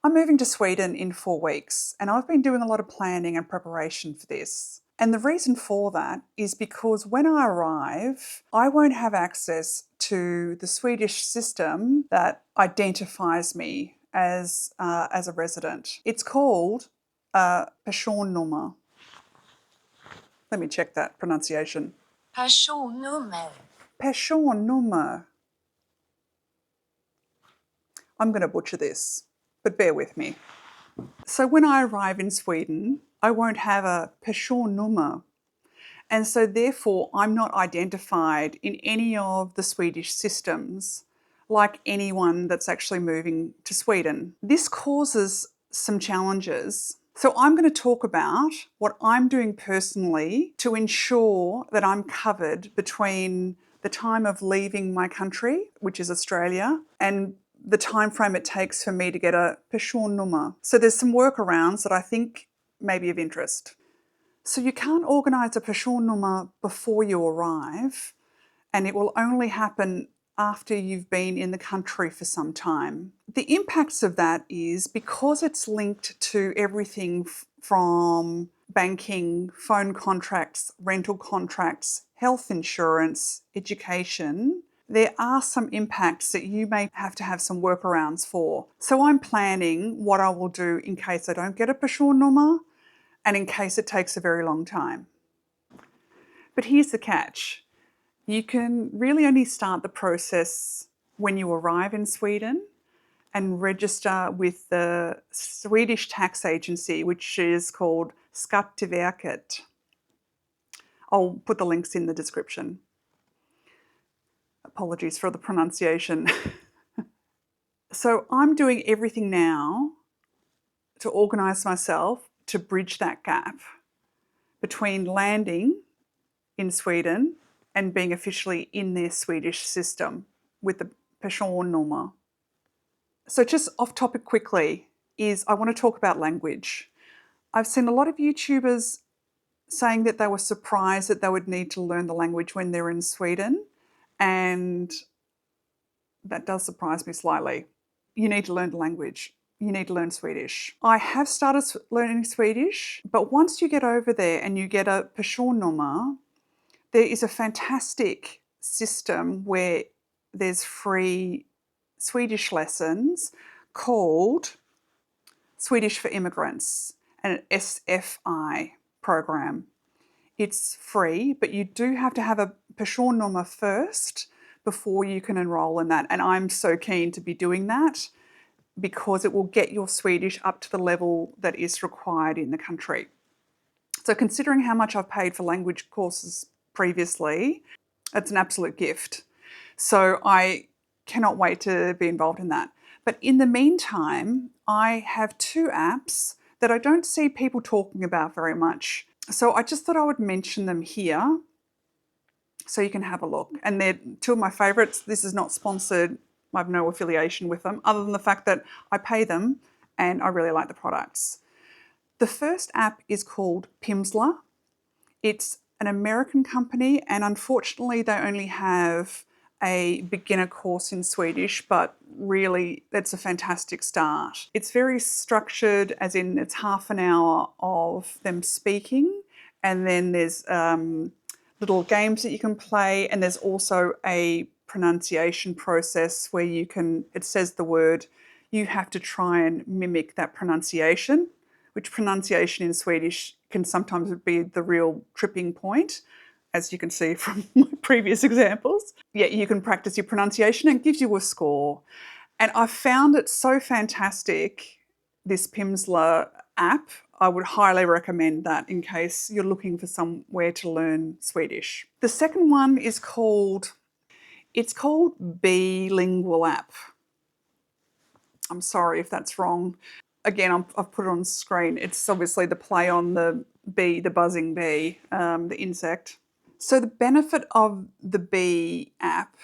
I'm moving to Sweden in 4 weeks, and I've been doing a lot of planning and preparation for this. And the reason for that is because when I arrive, I won't have access to the Swedish system that identifies me as a resident. It's called Personnummer. Let me check that pronunciation. Personnummer. Personnummer. I'm going to butcher this, but bear with me. So when I arrive in Sweden, I won't have a Personnummer. And so therefore, I'm not identified in any of the Swedish systems like anyone that's actually moving to Sweden. This causes some challenges. So I'm going to talk about what I'm doing personally to ensure that I'm covered between the time of leaving my country, which is Australia, and the time frame it takes for me to get a Personnummer. So there's some workarounds that I think may be of interest. So you can't organise a Personnummer before you arrive, and it will only happen after you've been in the country for some time. The impacts of that is because it's linked to everything from banking, phone contracts, rental contracts, health insurance, education, there are some impacts that you may have to have some workarounds for. So I'm planning what I will do in case I don't get a Personnummer and in case it takes a very long time. But here's the catch. You can really only start the process when you arrive in Sweden and register with the Swedish tax agency, which is called Skatteverket. I'll put the links in the description. Apologies for the pronunciation. So I'm doing everything now to organise myself to bridge that gap between landing in Sweden and being officially in their Swedish system with the Personnummer. So just off topic quickly is I want to talk about language. I've seen a lot of YouTubers saying that they were surprised that they would need to learn the language when they're in Sweden, and that does surprise me slightly. You need to learn the language. You need to learn Swedish. I have started learning Swedish, but once you get over there and you get a Personnummer, there is a fantastic system where there's free Swedish lessons called Swedish for Immigrants, an SFI program. It's free, but you do have to have a Personnummer first before you can enroll in that. And I'm so keen to be doing that because it will get your Swedish up to the level that is required in the country. So considering how much I've paid for language courses previously, it's an absolute gift. So I cannot wait to be involved in that. But in the meantime, I have 2 apps that I don't see people talking about very much. So I just thought I would mention them here so you can have a look. And they're 2 of my favourites. This is not sponsored. I have no affiliation with them other than the fact that I pay them and I really like the products. The first app is called Pimsleur. It's an American company, and unfortunately they only have a beginner course in Swedish, but really that's a fantastic start. It's very structured, as in it's half an hour of them speaking, and then there's little games that you can play, and there's also a pronunciation process where you can, it says the word, you have to try and mimic that pronunciation, which pronunciation in Swedish can sometimes be the real tripping point, as you can see from my previous examples. Yeah, you can practice your pronunciation and it gives you a score. And I found it so fantastic, this Pimsleur app. I would highly recommend that in case you're looking for somewhere to learn Swedish. The second one is called, it's called Bilingual App. I'm sorry if that's wrong. Again, I've put it on screen. It's obviously the play on the bee, the buzzing bee, the insect. So the benefit of the Bee app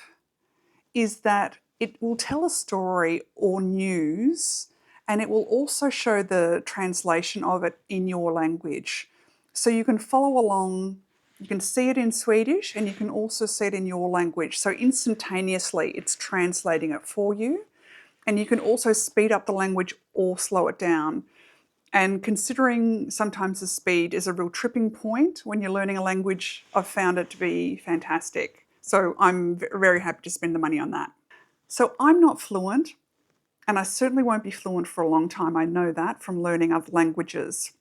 is that it will tell a story or news, and it will also show the translation of it in your language. So you can follow along, you can see it in Swedish and you can also see it in your language. So instantaneously it's translating it for you. And you can also speed up the language or slow it down. And considering sometimes the speed is a real tripping point when you're learning a language, I've found it to be fantastic. So I'm very happy to spend the money on that. So I'm not fluent, and I certainly won't be fluent for a long time. I know that from learning other languages.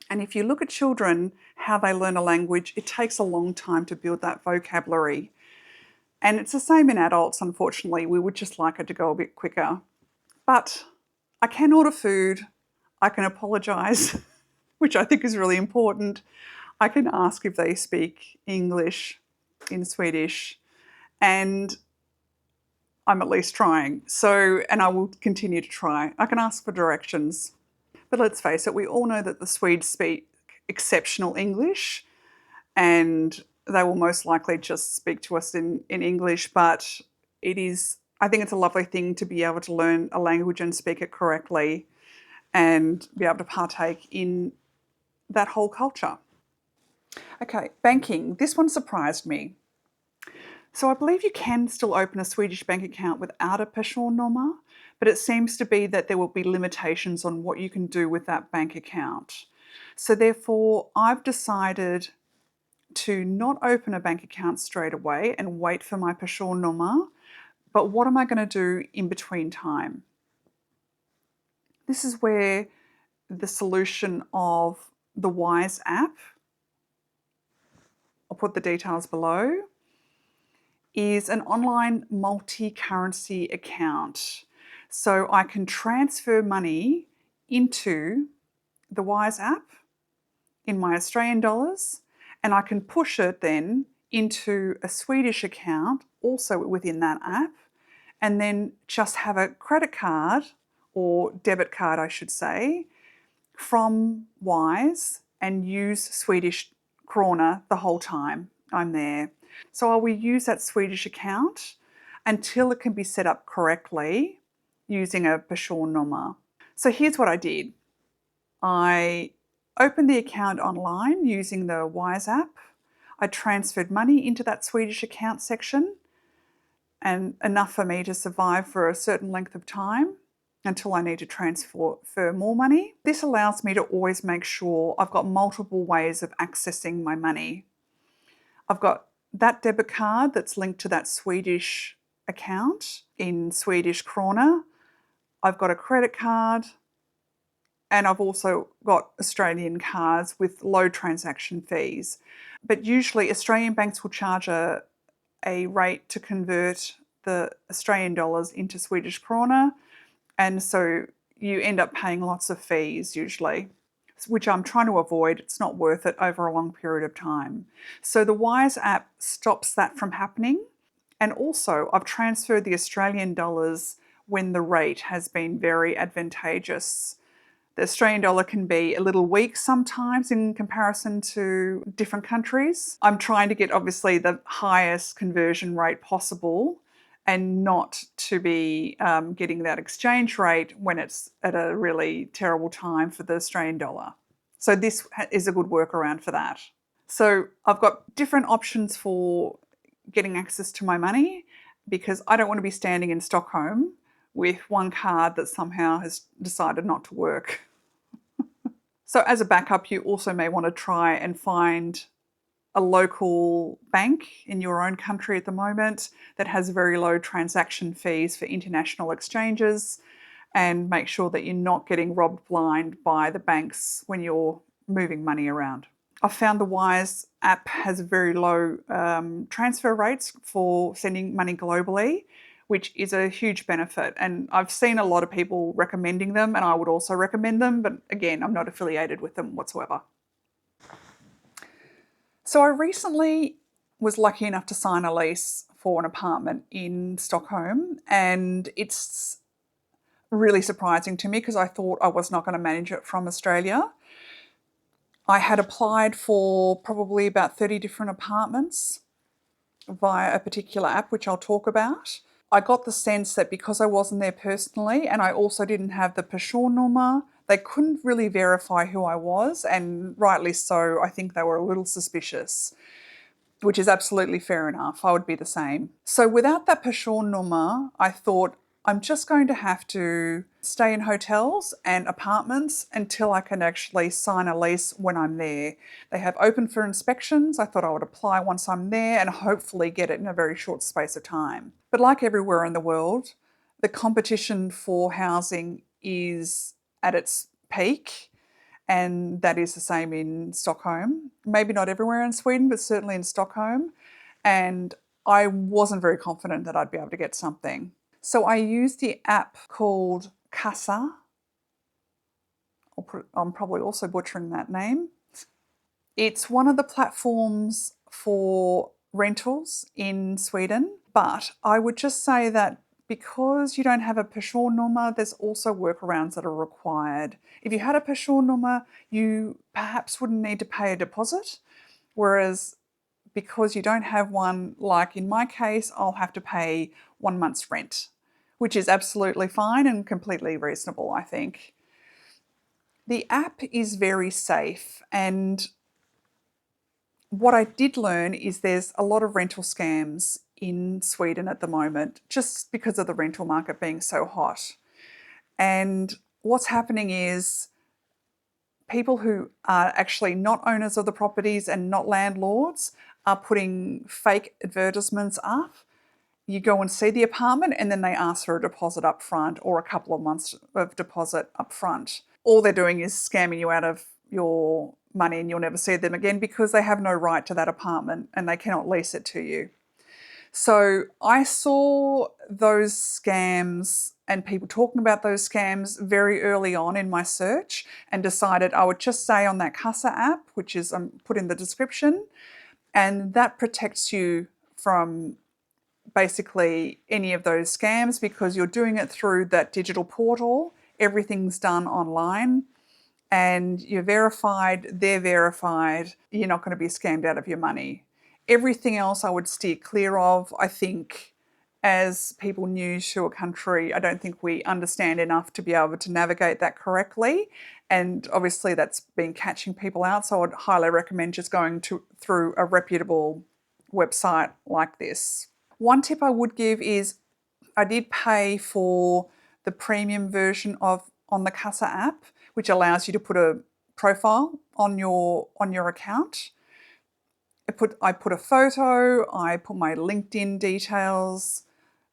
And if you look at children, how they learn a language, it takes a long time to build that vocabulary. And it's the same in adults, unfortunately. We would just like it to go a bit quicker. But I can order food. I can apologise, which I think is really important. I can ask if they speak English in Swedish, and I'm at least trying. So, and I will continue to try. I can ask for directions. But let's face it, we all know that the Swedes speak exceptional English, and they will most likely just speak to us in English, but I think it's a lovely thing to be able to learn a language and speak it correctly and be able to partake in that whole culture. Okay, banking. This one surprised me. So I believe you can still open a Swedish bank account without a Personnummer, but it seems to be that there will be limitations on what you can do with that bank account. So therefore, I've decided to not open a bank account straight away and wait for my Personnummer, but what am I going to do in between time? This is where the solution of the Wise app, I'll put the details below, is an online multi-currency account. So I can transfer money into the Wise app in my Australian dollars, and I can push it then into a Swedish account also within that app, and then just have a credit card or debit card, I should say, from Wise and use Swedish krona the whole time I'm there. So I will use that Swedish account until it can be set up correctly using a Personnummer. So here's what I did. I opened the account online using the Wise app. I transferred money into that Swedish account section, and enough for me to survive for a certain length of time until I need to transfer more money. This allows me to always make sure I've got multiple ways of accessing my money. I've got that debit card that's linked to that Swedish account in Swedish krona. I've got a credit card, and I've also got Australian cards with low transaction fees. But usually Australian banks will charge a rate to convert the Australian dollars into Swedish krona, and so you end up paying lots of fees usually, which I'm trying to avoid. It's not worth it over a long period of time. So the Wise app stops that from happening. And also I've transferred the Australian dollars when the rate has been very advantageous. The Australian dollar can be a little weak sometimes in comparison to different countries. I'm trying to get obviously the highest conversion rate possible and not to be getting that exchange rate when it's at a really terrible time for the Australian dollar. So this is a good workaround for that. So I've got different options for getting access to my money because I don't want to be standing in Stockholm with one card that somehow has decided not to work. So as a backup, you also may want to try and find a local bank in your own country at the moment that has very low transaction fees for international exchanges, and make sure that you're not getting robbed blind by the banks when you're moving money around. I've found the Wise app has very low transfer rates for sending money globally, which is a huge benefit. And I've seen a lot of people recommending them, and I would also recommend them, but again, I'm not affiliated with them whatsoever. So I recently was lucky enough to sign a lease for an apartment in Stockholm, and it's really surprising to me because I thought I was not going to manage it from Australia. I had applied for probably about 30 different apartments via a particular app, which I'll talk about. I got the sense that because I wasn't there personally and I also didn't have the Personnummer, they couldn't really verify who I was, and rightly so. I think they were a little suspicious, which is absolutely fair enough. I would be the same. So without that Personnummer, I thought I'm just going to have to stay in hotels and apartments until I can actually sign a lease when I'm there. They have open for inspections. I thought I would apply once I'm there and hopefully get it in a very short space of time. But like everywhere in the world, the competition for housing is at its peak, and that is the same in Stockholm. Maybe not everywhere in Sweden, but certainly in Stockholm. And I wasn't very confident that I'd be able to get something. So I used the app called Casa. I'm probably also butchering that name. It's one of the platforms for rentals in Sweden, but I would just say that because you don't have a Personnummer, there's also workarounds that are required. If you had a Personnummer, you perhaps wouldn't need to pay a deposit, whereas because you don't have one, like in my case, I'll have to pay 1 month's rent, which is absolutely fine and completely reasonable, I think. The app is very safe, and what I did learn is there's a lot of rental scams in Sweden at the moment, just because of the rental market being so hot. And what's happening is people who are actually not owners of the properties and not landlords are putting fake advertisements up. You go and see the apartment and then they ask for a deposit up front or a couple of months of deposit up front. All they're doing is scamming you out of your money and you'll never see them again because they have no right to that apartment and they cannot lease it to you. So I saw those scams and people talking about those scams very early on in my search and decided I would just stay on that Casa app, which is put in the description, and that protects you from basically any of those scams because you're doing it through that digital portal. Everything's done online and you're verified, they're verified, you're not going to be scammed out of your money. Everything else I would steer clear of. I think as people new to a country, I don't think we understand enough to be able to navigate that correctly. And obviously that's been catching people out. So I would highly recommend just going through a reputable website like this. One tip I would give is I did pay for the premium version on the Casa app, which allows you to put a profile on your account. I put a photo, I put my LinkedIn details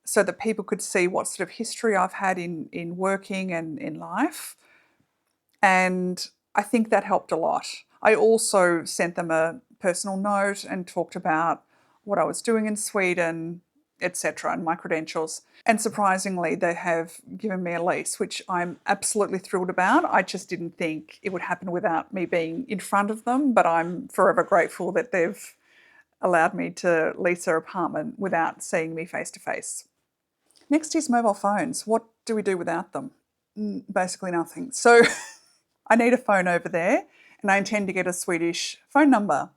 so that people could see what sort of history I've had in working and in life. And I think that helped a lot. I also sent them a personal note and talked about what I was doing in Sweden, etc., and my credentials. And surprisingly, they have given me a lease, which I'm absolutely thrilled about. I just didn't think it would happen without me being in front of them, but I'm forever grateful that they've allowed me to lease their apartment without seeing me face to face. Next is mobile phones. What do we do without them? Basically nothing. So I need a phone over there and I intend to get a Swedish phone number.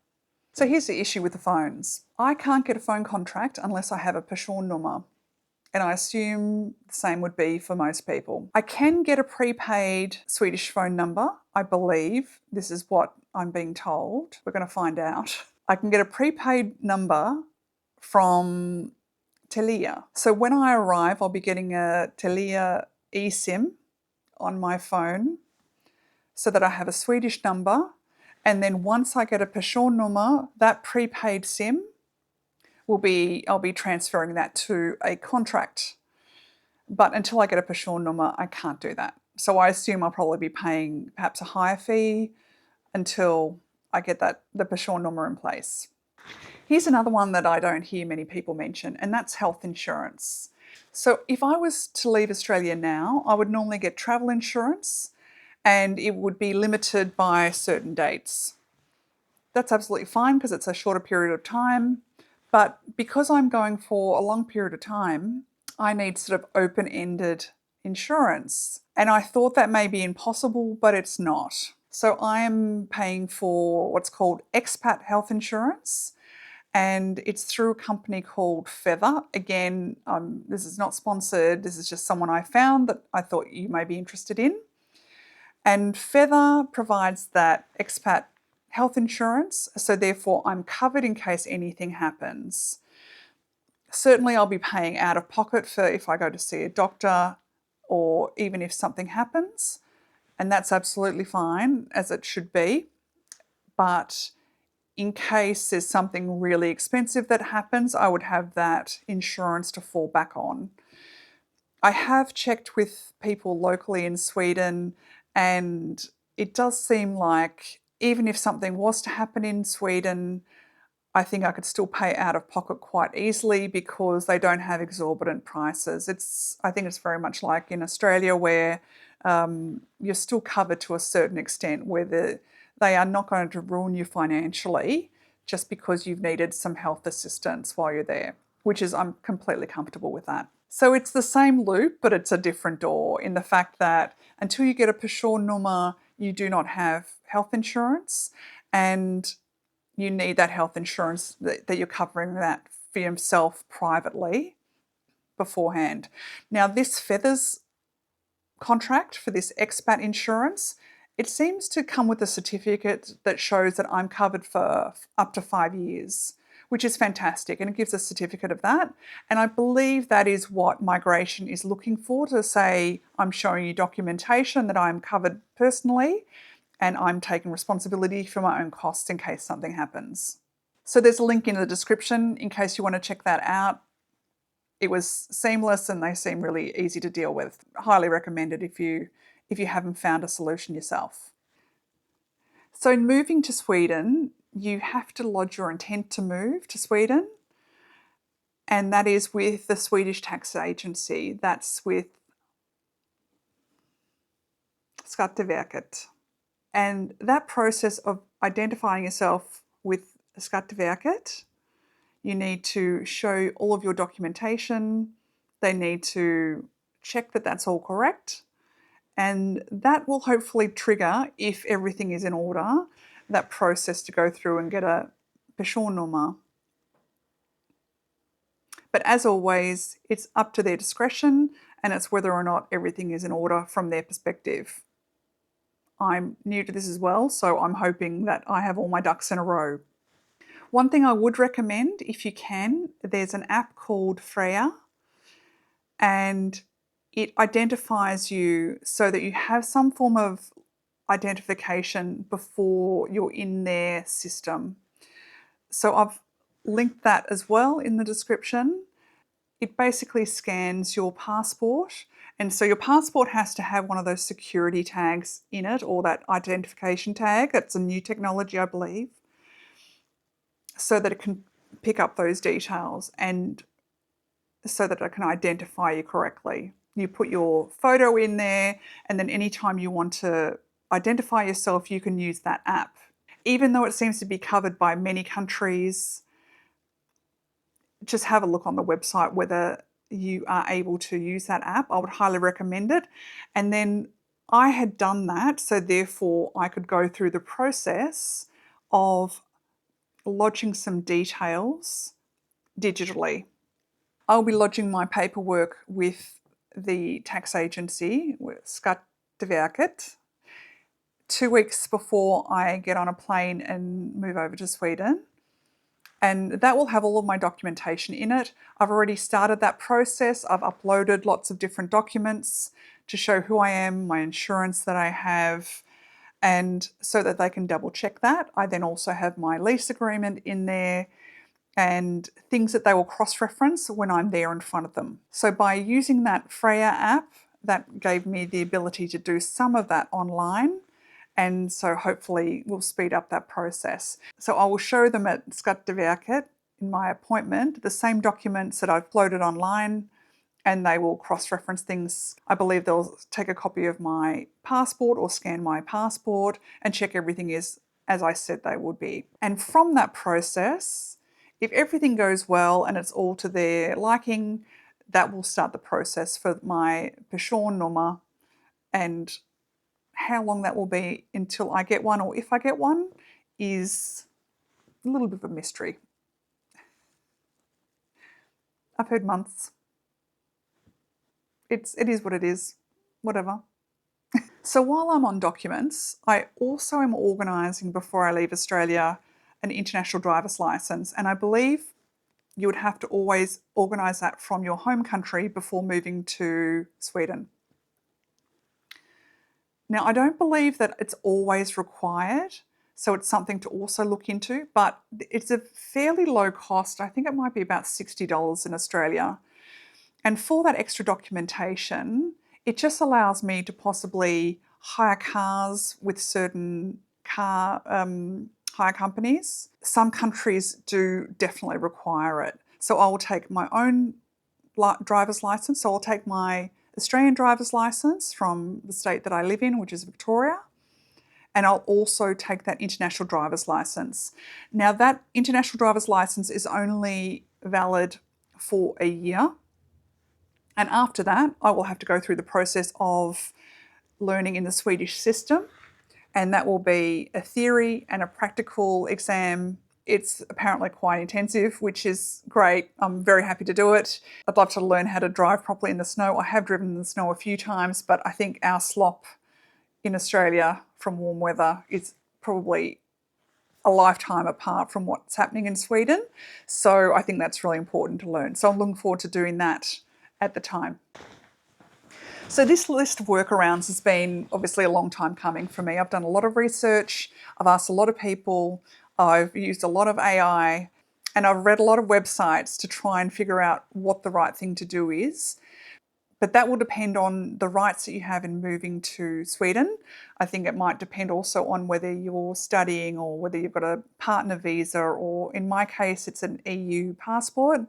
So here's the issue with the phones. I can't get a phone contract unless I have a Personnummer, and I assume the same would be for most people. I can get a prepaid Swedish phone number, I believe. This is what I'm being told. We're going to find out. I can get a prepaid number from Telia. So when I arrive, I'll be getting a Telia eSIM on my phone so that I have a Swedish number. And then once I get a Personnummer, that prepaid SIM I'll be transferring that to a contract. But until I get a Personnummer, I can't do that. So I assume I'll probably be paying perhaps a higher fee until I get the Personnummer in place. Here's another one that I don't hear many people mention, and that's health insurance. So if I was to leave Australia now, I would normally get travel insurance and it would be limited by certain dates. That's absolutely fine because it's a shorter period of time. But because I'm going for a long period of time, I need sort of open-ended insurance. And I thought that may be impossible, but it's not. So I am paying for what's called expat health insurance, and it's through a company called Feather. Again, this is not sponsored. This is just someone I found that I thought you may be interested in. And Feather provides that expat health insurance, so therefore I'm covered in case anything happens. Certainly I'll be paying out of pocket for if I go to see a doctor or even if something happens, and that's absolutely fine, as it should be. But in case there's something really expensive that happens, I would have that insurance to fall back on. I have checked with people locally in Sweden, and it does seem like even if something was to happen in Sweden, I think I could still pay out of pocket quite easily because they don't have exorbitant prices. I think it's very much like in Australia where you're still covered to a certain extent, where they are not going to ruin you financially just because you've needed some health assistance while you're there, which is, I'm completely comfortable with that. So it's the same loop, but it's a different door in the fact that until you get a Personnummer, you do not have health insurance, and you need that health insurance that you're covering that for yourself privately beforehand. Now, this Feathers contract for this expat insurance, it seems to come with a certificate that shows that I'm covered for up to 5 years, which is fantastic, and it gives a certificate of that. And I believe that is what migration is looking for, to say I'm showing you documentation that I'm covered personally and I'm taking responsibility for my own costs in case something happens. So there's a link in the description in case you want to check that out. It was seamless and they seem really easy to deal with. Highly recommended if you haven't found a solution yourself. So in moving to Sweden, you have to lodge your intent to move to Sweden, and that is with the Swedish tax agency. That's with Skatteverket. And that process of identifying yourself with Skatteverket, you need to show all of your documentation. They need to check that that's all correct. And that will hopefully trigger, if everything is in order, that process to go through and get a Personnummer. But as always, it's up to their discretion, and it's whether or not everything is in order from their perspective. I'm new to this as well, so I'm hoping that I have all my ducks in a row. One thing I would recommend, if you can, there's an app called Freya, and it identifies you so that you have some form of identification before you're in their system. So I've linked that as well in the description. It basically scans your passport, and so your passport has to have one of those security tags in it, or that identification tag. That's a new technology, I believe, so that it can pick up those details and so that it can identify you correctly. You put your photo in there, and then anytime you want to identify yourself, you can use that app. Even though it seems to be covered by many countries, just have a look on the website whether you are able to use that app. I would highly recommend it. And then I had done that, so therefore I could go through the process of lodging some details digitally. I'll be lodging my paperwork with the tax agency, with Skatteverket, 2 weeks before I get on a plane and move over to Sweden. And that will have all of my documentation in it. I've already started that process. I've uploaded lots of different documents to show who I am, my insurance that I have, and so that they can double check that. I then also have my lease agreement in there and things that they will cross-reference when I'm there in front of them. So by using that Freya app, that gave me the ability to do some of that online, and so hopefully will speed up that process. So I will show them at Skatteverket in my appointment the same documents that I've uploaded online, and they will cross-reference things. I believe they'll take a copy of my passport or scan my passport and check everything is as I said they would be. And from that process, if everything goes well and it's all to their liking, that will start the process for my Personnummer, and how long that will be until I get one, or if I get one, is a little bit of a mystery. I've heard months. It is what it is, whatever. So while I'm on documents, I also am organising before I leave Australia an international driver's licence, and I believe you would have to always organise that from your home country before moving to Sweden. Now, I don't believe that it's always required, so it's something to also look into, but it's a fairly low cost. I think it might be about $60 in Australia. And for that extra documentation, it just allows me to possibly hire cars with certain car hire companies. Some countries do definitely require it. So I will take my own driver's license. So I'll take my Australian driver's license from the state that I live in, which is Victoria, and I'll also take that international driver's license. Now, that international driver's license is only valid for a year, and after that, I will have to go through the process of learning in the Swedish system, and that will be a theory and a practical exam. It's apparently quite intensive, which is great. I'm very happy to do it. I'd love to learn how to drive properly in the snow. I have driven in the snow a few times, but I think our slop in Australia from warm weather is probably a lifetime apart from what's happening in Sweden. So I think that's really important to learn. So I'm looking forward to doing that at the time. So this list of workarounds has been obviously a long time coming for me. I've done a lot of research. I've asked a lot of people. I've used a lot of AI, and I've read a lot of websites to try and figure out what the right thing to do is. But that will depend on the rights that you have in moving to Sweden. I think it might depend also on whether you're studying or whether you've got a partner visa, or in my case, it's an EU passport.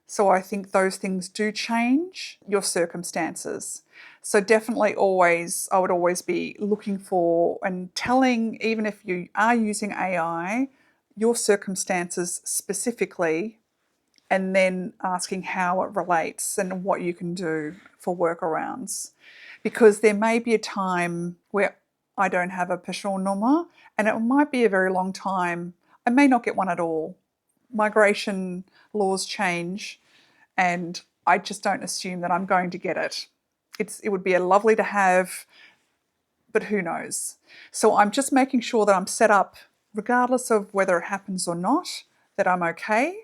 So I think those things do change your circumstances. So definitely I would always be looking for and telling, even if you are using AI, your circumstances specifically, and then asking how it relates and what you can do for workarounds. Because there may be a time where I don't have a Personnummer, and it might be a very long time. I may not get one at all. Migration laws change, and I just don't assume that I'm going to get it. It would be lovely to have, but who knows? So I'm just making sure that I'm set up, regardless of whether it happens or not, that I'm okay,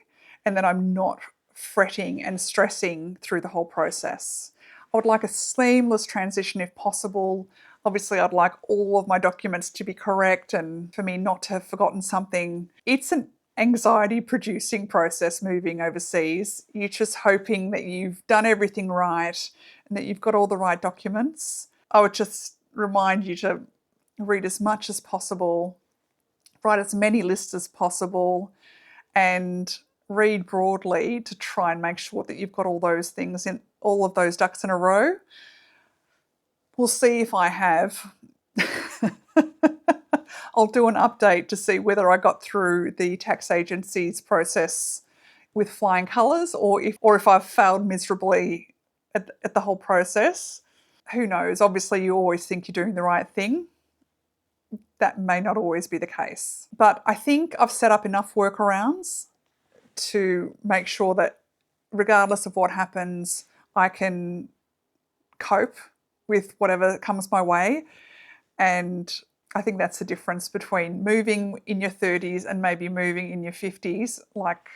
and that I'm not fretting and stressing through the whole process. I would like a seamless transition if possible. Obviously, I'd like all of my documents to be correct and for me not to have forgotten something. It's an anxiety-producing process moving overseas. You're just hoping that you've done everything right and that you've got all the right documents. I would just remind you to read as much as possible, write as many lists as possible, and read broadly to try and make sure that you've got all those things in, all of those ducks in a row. We'll see if I have. I'll do an update to see whether I got through the tax agency's process with flying colours, or if I've failed miserably at the whole process. Who knows? Obviously, you always think you're doing the right thing. That may not always be the case. But I think I've set up enough workarounds to make sure that regardless of what happens, I can cope with whatever comes my way. And I think that's the difference between moving in your 30s and maybe moving in your 50s. Like,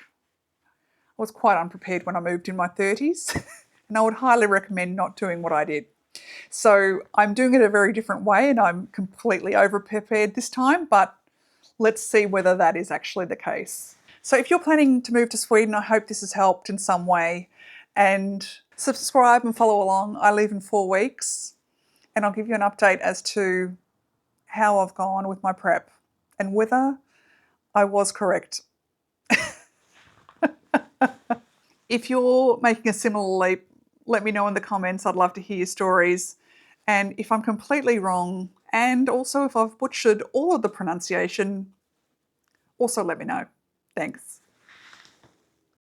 I was quite unprepared when I moved in my 30s, and I would highly recommend not doing what I did. So I'm doing it a very different way, and I'm completely over-prepared this time, but let's see whether that is actually the case. So if you're planning to move to Sweden, I hope this has helped in some way, and subscribe and follow along. I leave in 4 weeks, and I'll give you an update as to how I've gone with my prep and whether I was correct. If you're making a similar leap, let me know in the comments. I'd love to hear your stories. And if I'm completely wrong, and also if I've butchered all of the pronunciation, also let me know. Thanks.